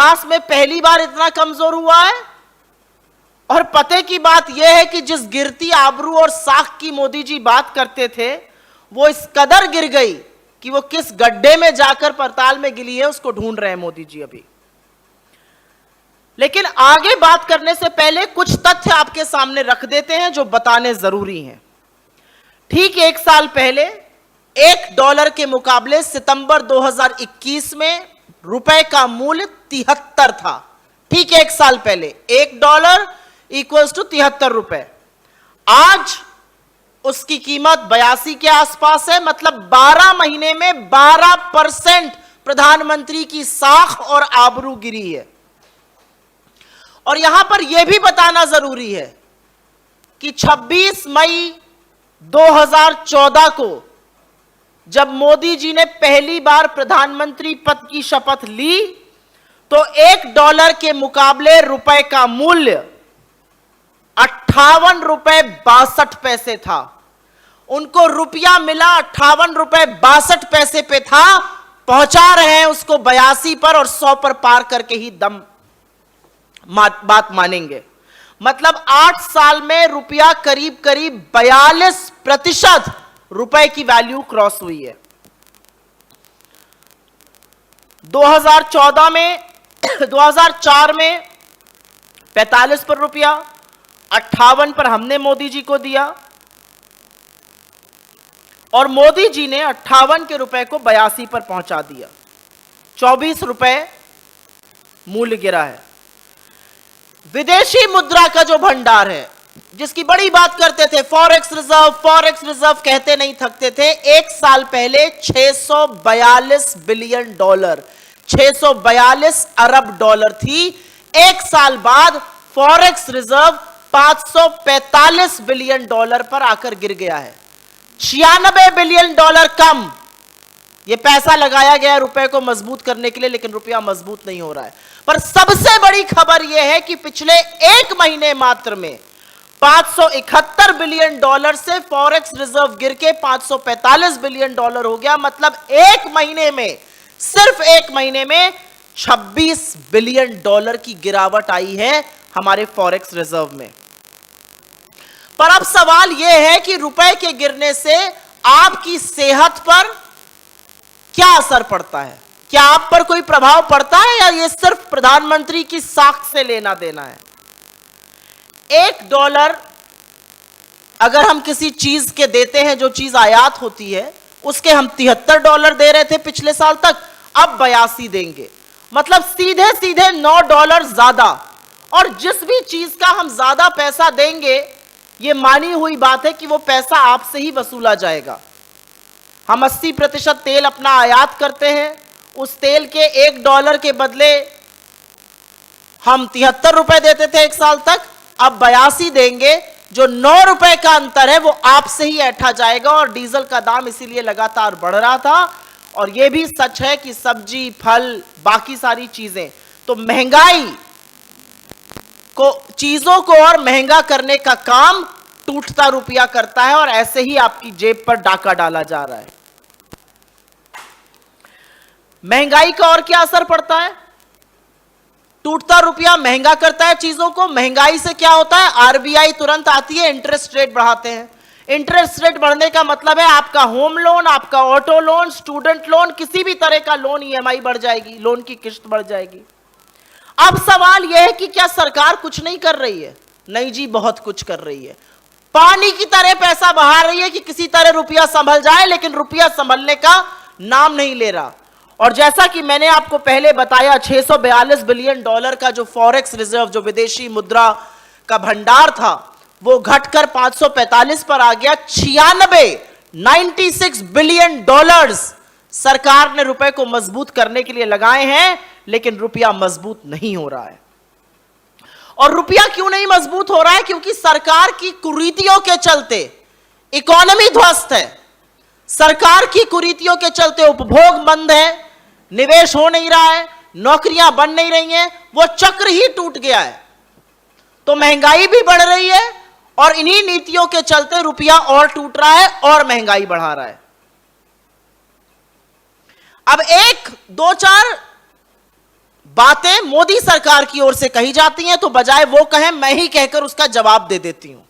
इतिहास में पहली बार इतना कमजोर हुआ है। और पते की बात यह है कि जिस गिरती आबरू और साख की मोदी जी बात करते थे, वो इस कदर गिर गई कि वो किस गड्ढे में जाकर पड़ताल में गिरी है उसको ढूंढ रहे हैं मोदी जी अभी। लेकिन आगे बात करने से पहले कुछ तथ्य आपके सामने रख देते हैं जो बताने जरूरी हैं। ठीक 1 साल पहले $1 के मुकाबले सितंबर 2021 में रुपए का मूल्य 73 था। ठीक 1 साल पहले $1 इक्वल्स टू 73 रुपए। आज उसकी कीमत 82 के आसपास है। मतलब 12 महीने में 12% प्रधानमंत्री की साख और आबरू गिरी है। और यहां पर यह भी बताना जरूरी है कि 26 मई 2014 को जब मोदी जी ने पहली बार प्रधानमंत्री पद की शपथ ली तो $1 के मुकाबले रुपए का मूल्य 58 रुपए 62 पैसे था। उनको रुपया मिला 58 रुपए 62 पैसे पे था, पहुंचा रहे हैं उसको 82 पर और 100 पर पार करके ही दम बात मानेंगे। मतलब 8 साल में रुपया करीब करीब 42% रुपए की वैल्यू क्रॉस हुई है। 2004 में 45 पर रुपया, 58 पर हमने मोदी जी को दिया और मोदी जी ने 58 के रुपए को 82 पर पहुंचा दिया। 24 रुपए मूल्य गिरा है। विदेशी मुद्रा का जो भंडार है, जिसकी बड़ी बात करते थे, फॉरेक्स रिजर्व कहते नहीं थकते थे। 1 साल पहले $642 बिलियन, 642 अरब डॉलर थी। 1 साल बाद फॉरेक्स रिजर्व $545 बिलियन पर आकर गिर गया है। $96 बिलियन कम। यह पैसा लगाया गया रुपए को मजबूत करने के लिए, लेकिन रुपया मजबूत नहीं हो रहा है। पर सबसे बड़ी खबर यह है कि पिछले 1 महीने मात्र में $571 बिलियन से फॉरेक्स रिजर्व गिर के $545 बिलियन हो गया। मतलब 1 महीने में, सिर्फ 1 महीने में $26 बिलियन की गिरावट आई है हमारे फॉरेक्स रिजर्व में। पर अब सवाल यह है कि रुपए के गिरने से आपकी सेहत पर क्या असर पड़ता है? क्या आप पर कोई प्रभाव पड़ता है या यह सिर्फ प्रधानमंत्री की साख से लेना देना है? $1 अगर हम किसी चीज के देते हैं, जो चीज आयात होती है, उसके हम $73 दे रहे थे पिछले साल तक, अब 82 देंगे। मतलब सीधे सीधे $9 ज्यादा। और जिस भी चीज का हम ज्यादा पैसा देंगे, यह मानी हुई बात है कि वो पैसा आपसे ही वसूला जाएगा। हम 80% तेल अपना आयात करते हैं, उस तेल के $1 के बदले हम 73 रुपए देते थे 1 साल तक, अब 82 देंगे। जो 9 रुपए का अंतर है वो आपसे ही ऐंठा जाएगा। और डीजल का दाम इसीलिए लगातार बढ़ रहा था। और यह भी सच है कि सब्जी, फल, बाकी सारी चीजें, तो महंगाई को, चीजों को और महंगा करने का काम टूटता रुपया करता है और ऐसे ही आपकी जेब पर डाका डाला जा रहा है। महंगाई का और क्या असर पड़ता है? टूटता रुपया महंगा करता है चीजों को। महंगाई से क्या होता है? आरबीआई तुरंत आती है, इंटरेस्ट रेट बढ़ाते हैं। इंटरेस्ट रेट बढ़ने का मतलब है आपका होम लोन, आपका ऑटो लोन, स्टूडेंट लोन, किसी भी तरह का लोन, ईएमआई बढ़ जाएगी, लोन की किस्त बढ़ जाएगी। अब सवाल यह है कि क्या सरकार कुछ नहीं कर रही है? नहीं जी, बहुत कुछ कर रही है। पानी की तरह पैसा बहा रही है कि किसी तरह रुपया संभल जाए, लेकिन रुपया संभलने का नाम नहीं ले रहा। और जैसा कि मैंने आपको पहले बताया, $642 बिलियन का जो फॉरेक्स रिजर्व, जो विदेशी मुद्रा का भंडार था, वो घटकर 545 पर आ गया। 96 बिलियन सरकार ने रुपए को मजबूत करने के लिए लगाए हैं, लेकिन रुपया मजबूत नहीं हो रहा है। और रुपया क्यों नहीं मजबूत हो रहा है? क्योंकि सरकार की कुरीतियों के चलते इकोनॉमी ध्वस्त है। सरकार की कुरीतियों के चलते उपभोग मंद है, निवेश हो नहीं रहा है, नौकरियां बन नहीं रही हैं, वो चक्र ही टूट गया है। तो महंगाई भी बढ़ रही है और इन्हीं नीतियों के चलते रुपया और टूट रहा है और महंगाई बढ़ा रहा है। अब 1, 2, 4 बातें मोदी सरकार की ओर से कही जाती हैं तो बजाय वो कहें मैं ही कहकर उसका जवाब दे देती हूं।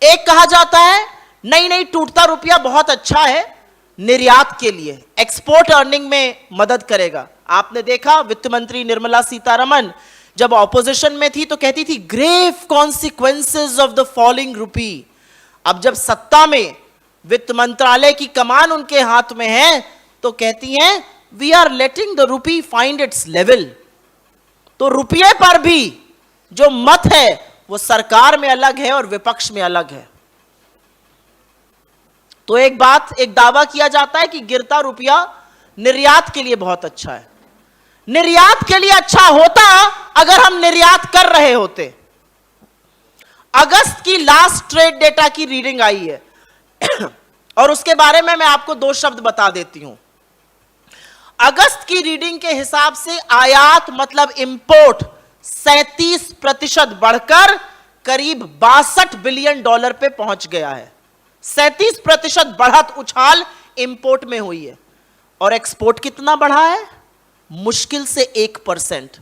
एक कहा जाता है नहीं नहीं टूटता रुपया बहुत अच्छा है निर्यात के लिए, एक्सपोर्ट अर्निंग में मदद करेगा। आपने देखा वित्त मंत्री निर्मला सीतारमण जब ऑपोजिशन में थी तो कहती थी grave consequences of the falling rupee. अब जब सत्ता में वित्त मंत्रालय की कमान उनके हाथ में है तो कहती हैं we are letting the rupee find its level. तो रुपये पर भी जो मत है वो सरकार में अलग है और विपक्ष में अलग है। तो एक दावा किया जाता है कि गिरता रुपया निर्यात के लिए बहुत अच्छा है। निर्यात के लिए अच्छा होता अगर हम निर्यात कर रहे होते। अगस्त की लास्ट ट्रेड डेटा की रीडिंग आई है और उसके बारे में मैं आपको 2 शब्द बता देती हूं। अगस्त की रीडिंग के हिसाब से आयात मतलब इंपोर्ट 37% बढ़कर करीब $62 बिलियन पे पहुंच गया है। 37% बढ़त उछाल इंपोर्ट में हुई है। और एक्सपोर्ट कितना बढ़ा है? मुश्किल से 1%।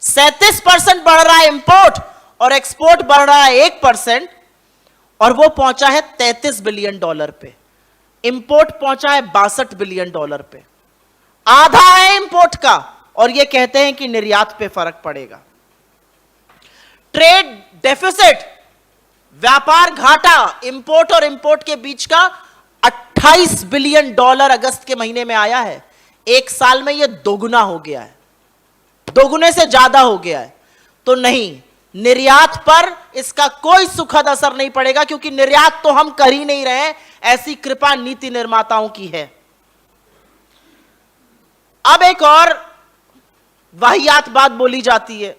37% बढ़ रहा है इंपोर्ट और एक्सपोर्ट बढ़ रहा है 1%, और वो पहुंचा है $33 बिलियन पे। इंपोर्ट पहुंचा है $62 बिलियन पे। आधा है इंपोर्ट का और ये कहते हैं कि निर्यात पे फर्क पड़ेगा। ट्रेड डेफिसिट व्यापार घाटा इंपोर्ट और इंपोर्ट के बीच का $28 बिलियन अगस्त के महीने में आया है। एक साल में यह दोगुना हो गया है, दोगुने से ज्यादा हो गया है। तो नहीं, निर्यात पर इसका कोई सुखद असर नहीं पड़ेगा क्योंकि निर्यात तो हम कर ही नहीं रहे, ऐसी कृपा नीति निर्माताओं की है। अब एक और वाहियात बात बोली जाती है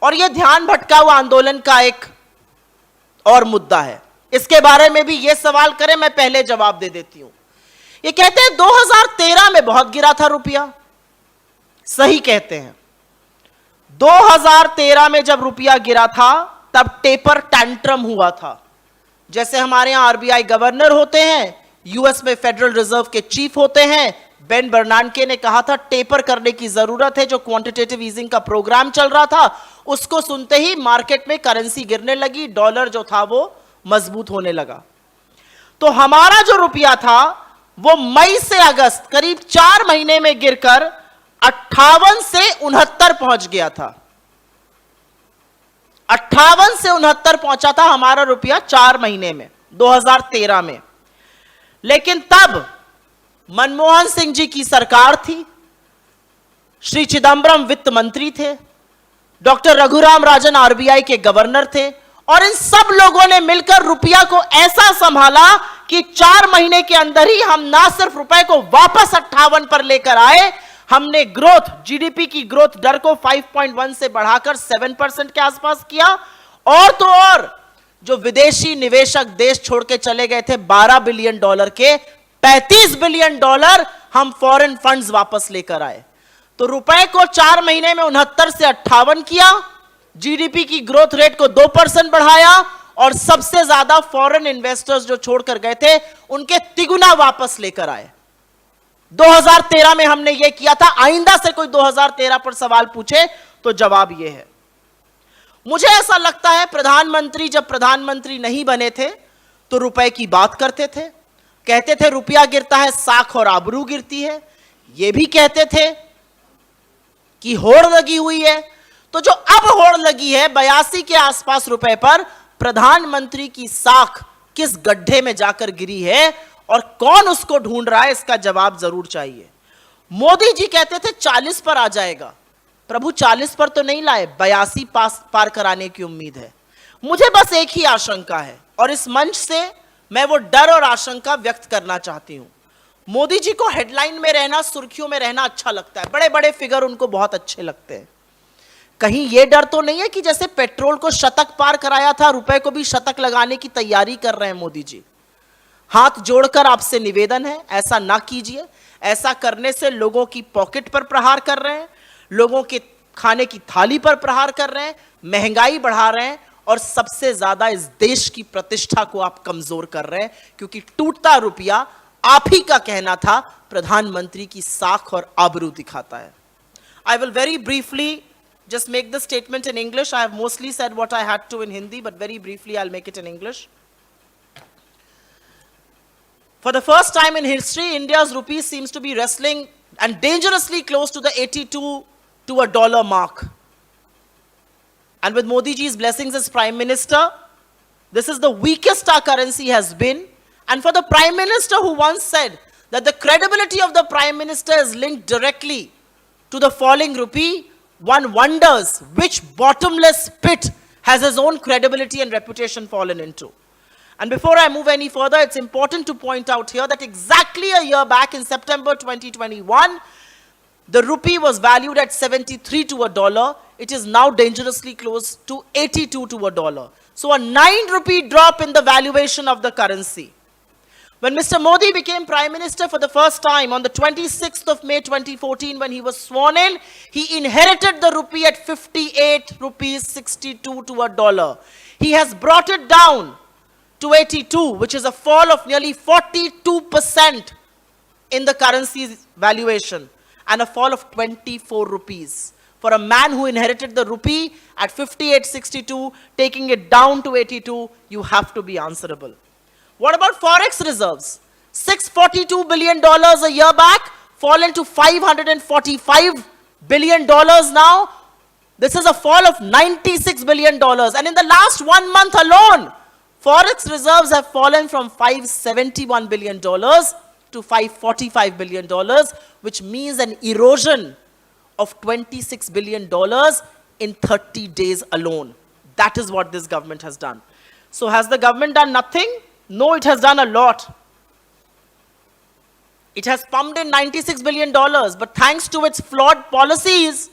और यह ध्यान भटका हुआ आंदोलन का एक और मुद्दा है। इसके बारे में भी यह सवाल करें, मैं पहले जवाब दे देती हूं। ये कहते हैं 2013 में बहुत गिरा था रुपया। सही कहते हैं। 2013 में जब रुपया गिरा था तब टेपर टैंट्रम हुआ था। जैसे हमारे यहां आरबीआई गवर्नर होते हैं, यूएस में फेडरल रिजर्व के चीफ होते हैं, बेन बर्नांके ने कहा था टेपर करने की जरूरत है। जो क्वांटिटेटिव ईजिंग का प्रोग्राम चल रहा था उसको सुनते ही मार्केट में करेंसी गिरने लगी, डॉलर जो था वो मजबूत होने लगा। तो हमारा जो रुपया था वो मई से अगस्त करीब 4 महीने में गिरकर 58 से 69 पहुंच गया था। 58 से 69 पहुंचा था हमारा रुपया 4 महीने में 2013 में। लेकिन तब मनमोहन सिंह जी की सरकार थी, श्री चिदंबरम वित्त मंत्री थे, डॉक्टर रघुराम राजन आरबीआई के गवर्नर थे, और इन सब लोगों ने मिलकर रुपया को ऐसा संभाला कि 4 महीने के अंदर ही हम ना सिर्फ रुपए को वापस 58 पर लेकर आए, हमने ग्रोथ, जीडीपी की ग्रोथ दर को 5.1 से बढ़ाकर 7% के आसपास किया। और तो और जो विदेशी निवेशक देश छोड़ के चले गए थे $12 बिलियन के, $35 बिलियन हम फॉरेन फंड्स वापस लेकर आए। तो रुपए को 4 महीने में 69 से 58 किया, जीडीपी की ग्रोथ रेट को 2% बढ़ाया, और सबसे ज्यादा फॉरेन इन्वेस्टर्स जो छोड़कर गए थे उनके तिगुना वापस लेकर आए। 2013 में हमने यह किया था। आइंदा से कोई 2013 पर सवाल पूछे तो जवाब यह है। मुझे ऐसा लगता है प्रधानमंत्री जब प्रधानमंत्री नहीं बने थे तो रुपए की बात करते थे, कहते थे रुपया गिरता है साख और आबरू गिरती है। यह भी कहते थे कि होड़ लगी हुई है। तो जो अब होड़ लगी है 82 के आसपास रुपए पर, प्रधानमंत्री की साख किस गड्ढे में जाकर गिरी है और कौन उसको ढूंढ रहा है, इसका जवाब जरूर चाहिए। मोदी जी कहते थे 40 पर आ जाएगा। प्रभु 40 पर तो नहीं लाए, 82 पार कराने की उम्मीद है। मुझे बस एक ही आशंका है और इस मंच से मैं वो डर और आशंका व्यक्त करना चाहती हूं। मोदी जी को हेडलाइन में रहना, सुर्खियों में रहना अच्छा लगता है, बड़े बड़े फिगर उनको बहुत अच्छे लगते हैं। कहीं यह डर तो नहीं है कि जैसे पेट्रोल को शतक पार कराया था, रुपए को भी शतक लगाने की तैयारी कर रहे हैं मोदी जी? हाथ जोड़कर आपसे निवेदन है, ऐसा ना कीजिए। ऐसा करने से लोगों की पॉकेट पर प्रहार कर रहे हैं, लोगों के खाने की थाली पर प्रहार कर रहे हैं, महंगाई बढ़ा रहे हैं, और सबसे ज्यादा इस देश की प्रतिष्ठा को आप कमजोर कर रहे हैं। क्योंकि टूटता रुपया, आप ही का कहना था, प्रधानमंत्री की साख और आबरू दिखाता है। I will very briefly just make the statement in English. I have mostly said what I had to in Hindi, but very briefly I'll make it in English. For the first time in history, India's rupee seems to be wrestling and dangerously close to the 82 to a dollar mark. And with Modi ji's blessings as Prime Minister, this is the weakest our currency has been. And for the Prime Minister who once said that the credibility of the Prime Minister is linked directly to the falling rupee, one wonders which bottomless pit has his own credibility and reputation fallen into. And before I move any further, it's important to point out here that exactly a year back in September 2021, the rupee was valued at 73 to a dollar. It is now dangerously close to 82 to a dollar. So a 9 rupee drop in the valuation of the currency. When Mr. Modi became Prime Minister for the first time on the 26th of May 2014, when he was sworn in, he inherited the rupee at 58 rupees 62 to a dollar. He has brought it down to 82, which is a fall of nearly 42% in the currency's valuation and a fall of 24 rupees. For a man who inherited the rupee at 58.62, taking it down to 82, you have to be answerable. What about forex reserves? $642 billion a year back, fallen to $545 billion now. This is a fall of $96 billion. And in the last 1 month alone, forex reserves have fallen from $571 billion to $545 billion, which means an erosion of $26 billion in 30 days alone. That is what this government has done. So has the government done nothing? No, it has done a lot. It has pumped in $96 billion, but thanks to its flawed policies,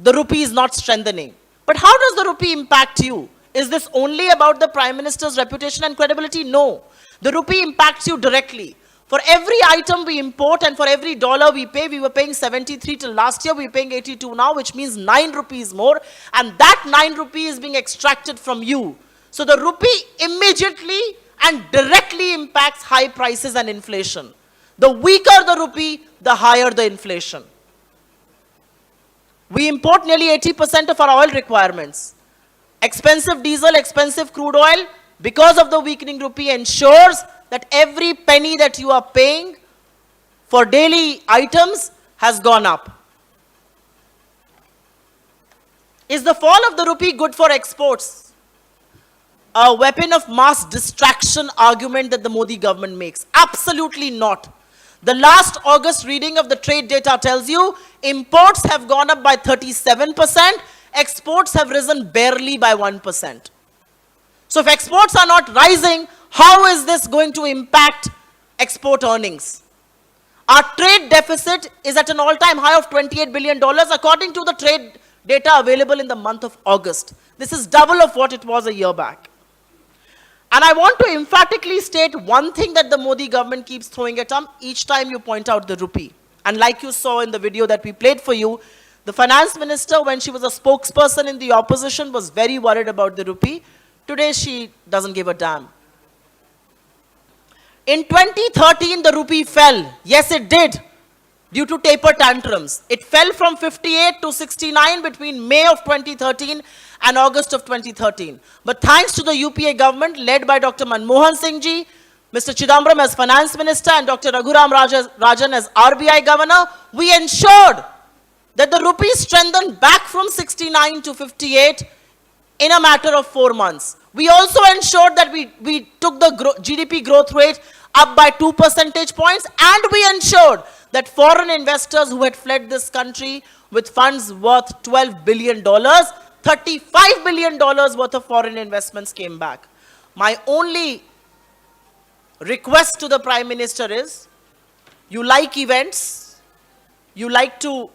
the rupee is not strengthening. But how does the rupee impact you? Is this only about the Prime Minister's reputation and credibility? No. The rupee impacts you directly. For every item we import and for every dollar we pay, we were paying 73 till last year, we're paying 82 now, which means 9 rupees more. And that 9 rupees is being extracted from you. So the rupee immediately and directly impacts high prices and inflation. The weaker the rupee, the higher the inflation. We import nearly 80% of our oil requirements. Expensive diesel, expensive crude oil, because of the weakening rupee, ensures that every penny that you are paying for daily items has gone up. Is the fall of the rupee good for exports? A weapon of mass distraction argument that the Modi government makes. Absolutely not. The last August reading of the trade data tells you imports have gone up by 37%, exports have risen barely by 1%. So if exports are not rising, how is this going to impact export earnings? Our trade deficit is at an all-time high of $28 billion according to the trade data available in the month of August. This is double of what it was a year back. And I want to emphatically state one thing that the Modi government keeps throwing at them each time you point out the rupee. And like you saw in the video that we played for you, the finance minister, when she was a spokesperson in the opposition, was very worried about the rupee. Today, she doesn't give a damn. In 2013, the rupee fell. Yes, it did, due to taper tantrums. It fell from 58 to 69 between May of 2013 and August of 2013. But thanks to the UPA government led by Dr. Manmohan Singh ji, Mr. Chidambaram as finance minister and Dr. Raghuram Rajan as RBI governor, we ensured that the rupee strengthened back from 69 to 58 in a matter of 4 months. We also ensured that we took the GDP growth rate up by 2 percentage points, and we ensured that foreign investors who had fled this country with funds worth $12 billion, $35 billion worth of foreign investments came back. My only request to the Prime Minister is, you like events, you like to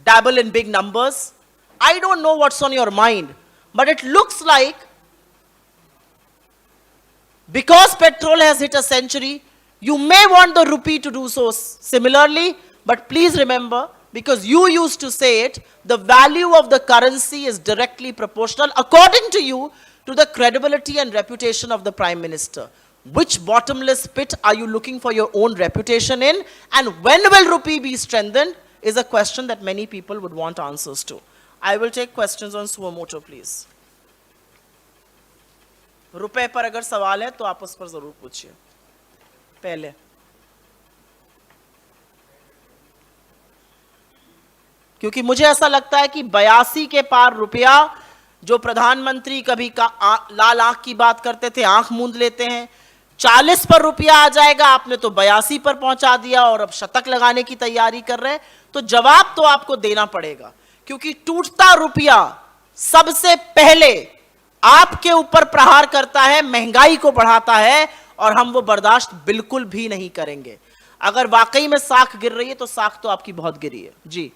dabble in big numbers. I don't know what's on your mind, but it looks like because petrol has hit a century, you may want the rupee to do so similarly, but please remember, because you used to say it, the value of the currency is directly proportional, according to you, to the credibility and reputation of the Prime Minister. Which bottomless pit are you looking for your own reputation in? And when will rupee be strengthened is a question that many people would want answers to. I will take questions on suo motu, please. रुपए पर अगर सवाल है तो आप उस पर जरूर पूछिए पहले. क्योंकि मुझे ऐसा लगता है कि 82 के पार रुपया, जो प्रधानमंत्री कभी लाल आंख की बात करते थे, आंख मूंद लेते हैं, 40 पर रुपया आ जाएगा, आपने तो 82 पर पहुंचा दिया और अब शतक लगाने की तैयारी कर रहे हैं. तो जवाब तो आपको देना पड़ेगा, क्योंकि टूटता रुपया सबसे पहले आपके ऊपर प्रहार करता है, महंगाई को बढ़ाता है, और हम वो बर्दाश्त बिल्कुल भी नहीं करेंगे. अगर वाकई में साख गिर रही है तो साख तो आपकी बहुत गिरी है. जी,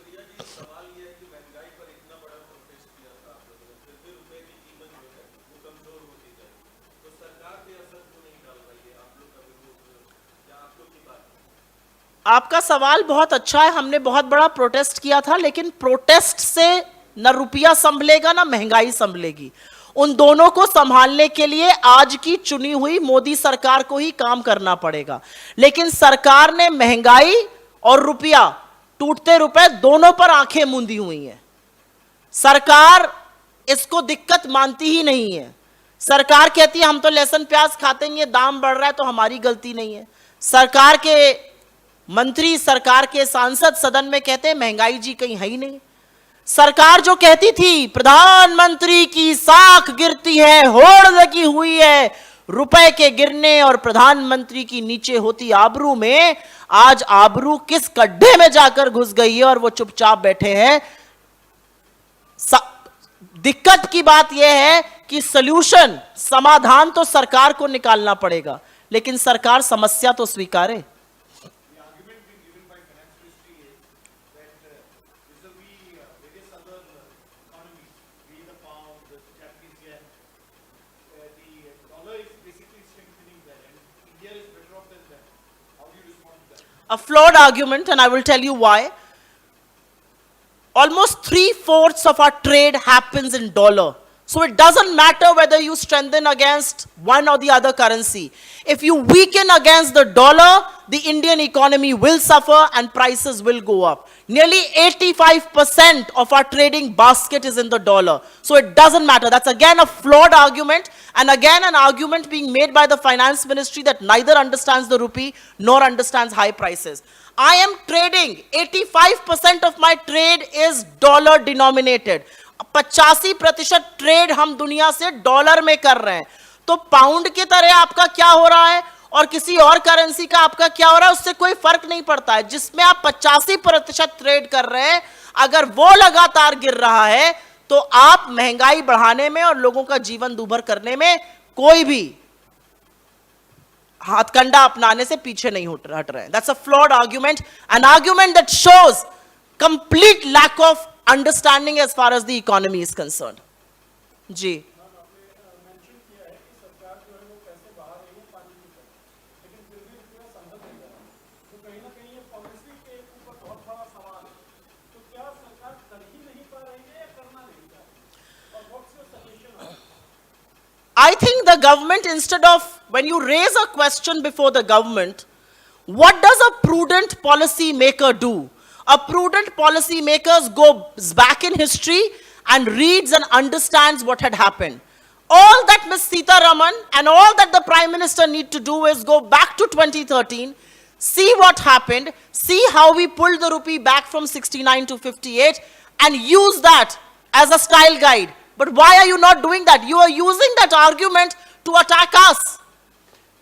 आपका सवाल बहुत अच्छा है. हमने बहुत बड़ा प्रोटेस्ट किया था, लेकिन प्रोटेस्ट से न रुपया संभलेगा ना महंगाई संभलेगी. उन दोनों को संभालने के लिए आज की चुनी हुई मोदी सरकार को ही काम करना पड़ेगा. लेकिन सरकार ने महंगाई और रुपया, टूटते रुपए दोनों पर आंखें मूंदी हुई हैं. सरकार इसको दिक्कत मानती ही नहीं है. सरकार कहती है हम तो लहसुन प्याज खाते हैं, ये दाम बढ़ रहा है तो हमारी गलती नहीं है. सरकार के मंत्री, सरकार के सांसद सदन में कहते हैं महंगाई जी कहीं है ही नहीं. सरकार जो कहती थी प्रधानमंत्री की साख गिरती है, होड़ लगी हुई है रुपए के गिरने और प्रधानमंत्री की नीचे होती आबरू में, आज आबरू किस गड्ढे में जाकर घुस गई है और वो चुपचाप बैठे हैं. दिक्कत की बात यह है कि सॉल्यूशन, समाधान तो सरकार को निकालना पड़ेगा, लेकिन सरकार समस्या तो स्वीकारे. A flawed argument, and I will tell you why. Almost 3/4 of our trade happens in dollar. So it doesn't matter whether you strengthen against one or the other currency. If you weaken against the dollar, the Indian economy will suffer and prices will go up. Nearly 85% of our trading basket is in the dollar. So it doesn't matter. That's again a flawed argument, and again an argument being made by the finance ministry that neither understands the rupee nor understands high prices. I am trading, 85% of my trade is dollar denominated. 85% trade हम दुनिया से dollar में कर रहे हैं. तो pound की तरह आपका क्या हो रहा है और किसी और करेंसी का आपका क्या हो रहा है, उससे कोई फर्क नहीं पड़ता है. जिसमें आप 85% ट्रेड कर रहे हैं, अगर वो लगातार गिर रहा है तो आप महंगाई बढ़ाने में और लोगों का जीवन दूभर करने में कोई भी हथकंडा अपनाने से पीछे नहीं हट रहे हैं. That's a flawed argument, an argument that shows complete lack of understanding as far as the economy is concerned. जी, I think the government, instead of, when you raise a question before the government, what does a prudent policy maker do? A prudent policy maker goes back in history and reads and understands what had happened. All that Ms. Sitaraman and all that the Prime Minister need to do is go back to 2013, see what happened, see how we pulled the rupee back from 69 to 58, and use that as a style guide. But why are you not doing that? You are using that argument to attack us.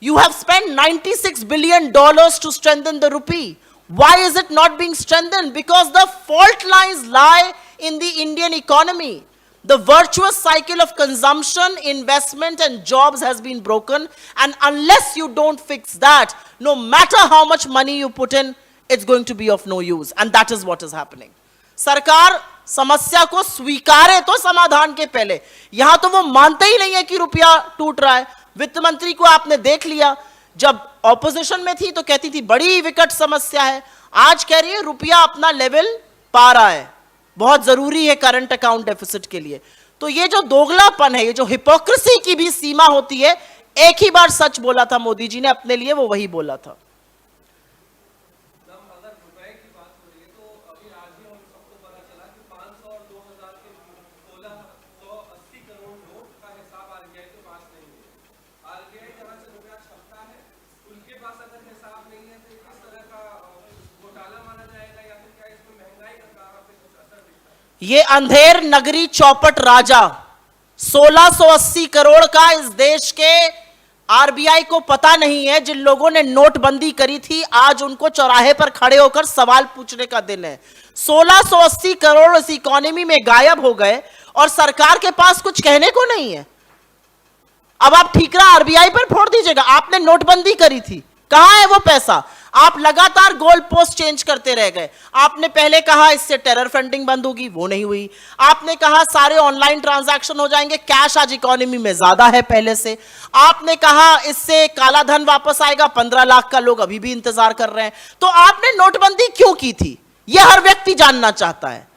You have spent $96 billion to strengthen the rupee. Why is it not being strengthened? Because the fault lines lie in the Indian economy. The virtuous cycle of consumption, investment and jobs has been broken, and unless you don't fix that, no matter how much money you put in, it's going to be of no use, and that is what is happening. सरकार समस्या को स्वीकारे तो समाधान के पहले. यहां तो वो मानते ही नहीं है कि रुपया टूट रहा है. वित्त मंत्री को आपने देख लिया, जब ऑपोजिशन में थी तो कहती थी बड़ी विकट समस्या है, आज कह रही है रुपया अपना लेवल पा रहा है, बहुत जरूरी है करंट अकाउंट डेफिसिट के लिए. तो ये जो दोगलापन है, ये जो हिपोक्रेसी की भी सीमा होती है, एक ही बार सच बोला था मोदी जी ने अपने लिए, वो वही बोला था। ये अंधेर नगरी चौपट राजा 1680 करोड़ का इस देश के आरबीआई को पता नहीं है। जिन लोगों ने नोटबंदी करी थी, आज उनको चौराहे पर खड़े होकर सवाल पूछने का दिन है। 1680 करोड़ इस इकोनॉमी में गायब हो गए और सरकार के पास कुछ कहने को नहीं है। अब आप ठीकरा आरबीआई पर फोड़ दीजिएगा। आपने नोटबंदी करी थी, कहां है वो पैसा? आप लगातार गोल पोस्ट चेंज करते रह गए। आपने पहले कहा इससे टेरर फंडिंग बंद होगी, वो नहीं हुई। आपने कहा सारे ऑनलाइन ट्रांजैक्शन हो जाएंगे, कैश आज इकोनॉमी में ज्यादा है पहले से। आपने कहा इससे काला धन वापस आएगा, 15 लाख का लोग अभी भी इंतजार कर रहे हैं। तो आपने नोटबंदी क्यों की थी, यह हर व्यक्ति जानना चाहता है।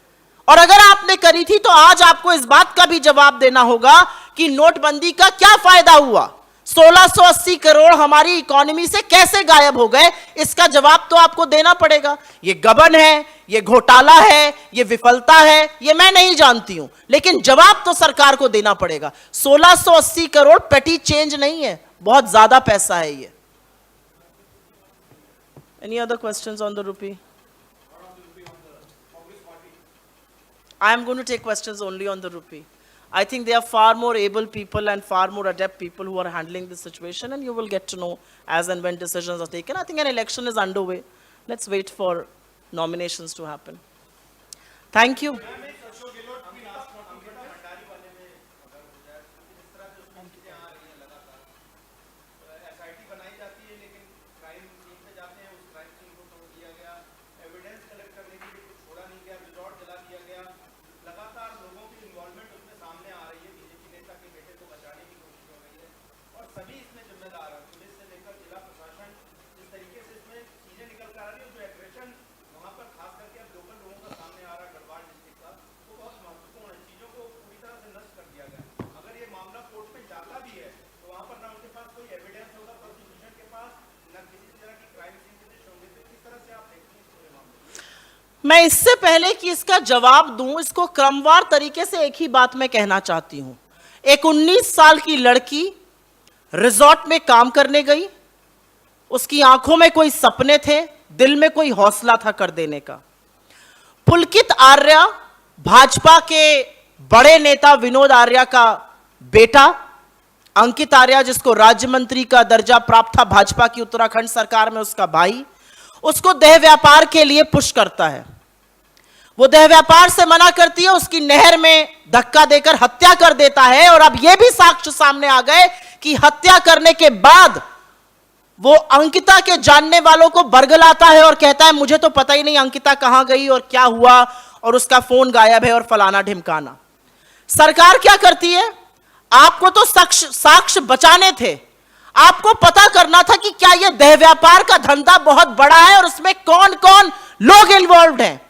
और अगर आपने करी थी तो आज आपको इस बात का भी जवाब देना होगा कि नोटबंदी का क्या फायदा हुआ। 1680 करोड़ हमारी इकोनॉमी से कैसे गायब हो गए, इसका जवाब तो आपको देना पड़ेगा। ये गबन है, ये घोटाला है, ये विफलता है, ये मैं नहीं जानती हूं, लेकिन जवाब तो सरकार को देना पड़ेगा। 1680 करोड़ पेटी चेंज नहीं है, बहुत ज्यादा पैसा है ये। Any other questions on the rupee? I am going to take questions only on the rupee. I think there are far more able people and far more adept people who are handling this situation, and you will get to know as and when decisions are taken. I think an election is underway. Let's wait for nominations to happen. Thank you. मैं इससे पहले कि इसका जवाब दूं, इसको क्रमवार तरीके से एक ही बात मैं कहना चाहती हूं। एक 19 साल की लड़की रिजॉर्ट में काम करने गई, उसकी आंखों में कोई सपने थे, दिल में कोई हौसला था कर देने का। पुलकित आर्या, भाजपा के बड़े नेता विनोद आर्या का बेटा, अंकित आर्या जिसको राज्य मंत्री का दर्जा प्राप्त था भाजपा की उत्तराखंड सरकार में, उसका भाई उसको देह व्यापार के लिए पुश करता है। वो देह व्यापार से मना करती है, उसकी नहर में धक्का देकर हत्या कर देता है। और अब ये भी साक्ष्य सामने आ गए कि हत्या करने के बाद वो अंकिता के जानने वालों को बरगलाता है और कहता है मुझे तो पता ही नहीं अंकिता कहां गई और क्या हुआ, और उसका फोन गायब है और फलाना ढिमकाना। सरकार क्या करती है? आपको तो साक्ष्य बचाने थे, आपको पता करना था कि क्या यह देह व्यापार का धंधा बहुत बड़ा है और उसमें कौन कौन लोग इन्वॉल्व हैं।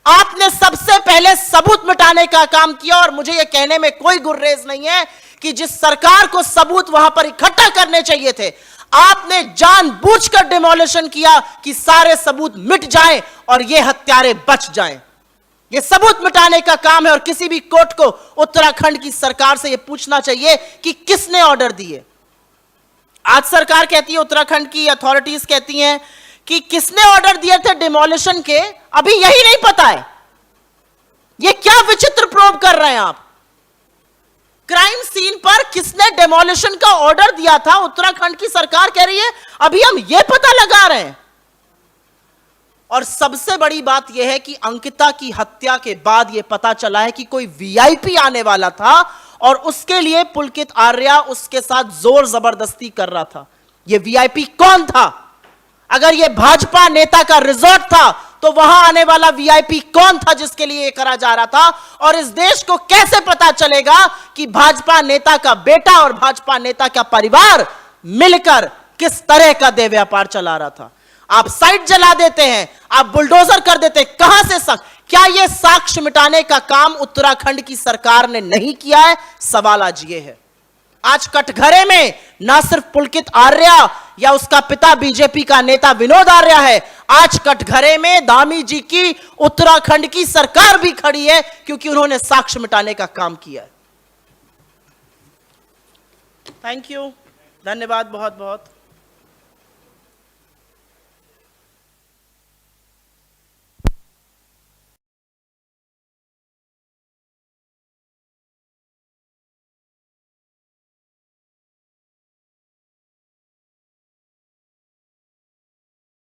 आपने सबसे पहले सबूत मिटाने का काम किया। और मुझे यह कहने में कोई गुर्रेज नहीं है कि जिस सरकार को सबूत वहां पर इकट्ठा करने चाहिए थे, आपने जानबूझकर डिमोलिशन किया कि सारे सबूत मिट जाएं और ये हत्यारे बच जाएं। यह सबूत मिटाने का काम है और किसी भी कोर्ट को उत्तराखंड की सरकार से यह पूछना चाहिए कि किसने ऑर्डर दिए। आज सरकार कहती है, उत्तराखंड की अथॉरिटीज कहती हैं कि किसने ऑर्डर दिए थे डिमोलिशन के, अभी यही नहीं पता है। ये क्या विचित्र प्रोब कर रहे हैं आप? क्राइम सीन पर किसने डिमोलिशन का ऑर्डर दिया था, उत्तराखंड की सरकार कह रही है अभी हम यह पता लगा रहे हैं। और सबसे बड़ी बात यह है कि अंकिता की हत्या के बाद यह पता चला है कि कोई वीआईपी आने वाला था और उसके लिए पुलकित आर्या उसके साथ जोर जबरदस्ती कर रहा था। यह वीआईपी कौन था? अगर यह भाजपा नेता का रिजॉर्ट था तो वहां आने वाला वीआईपी कौन था जिसके लिए यह करा जा रहा था? और इस देश को कैसे पता चलेगा कि भाजपा नेता का बेटा और भाजपा नेता का परिवार मिलकर किस तरह का देह व्यापार चला रहा था? आप साइट जला देते हैं, आप बुलडोजर कर देते हैं, कहां से क्या यह साक्ष्य मिटाने का काम उत्तराखंड की सरकार ने नहीं किया है? सवाल आज यह है। आज कटघरे में ना सिर्फ पुलकित आर्य या उसका पिता बीजेपी का नेता विनोद आर्य है, आज कटघरे में दामी जी की उत्तराखंड की सरकार भी खड़ी है, क्योंकि उन्होंने साक्ष्य मिटाने का काम किया है। थैंक यू, धन्यवाद बहुत बहुत।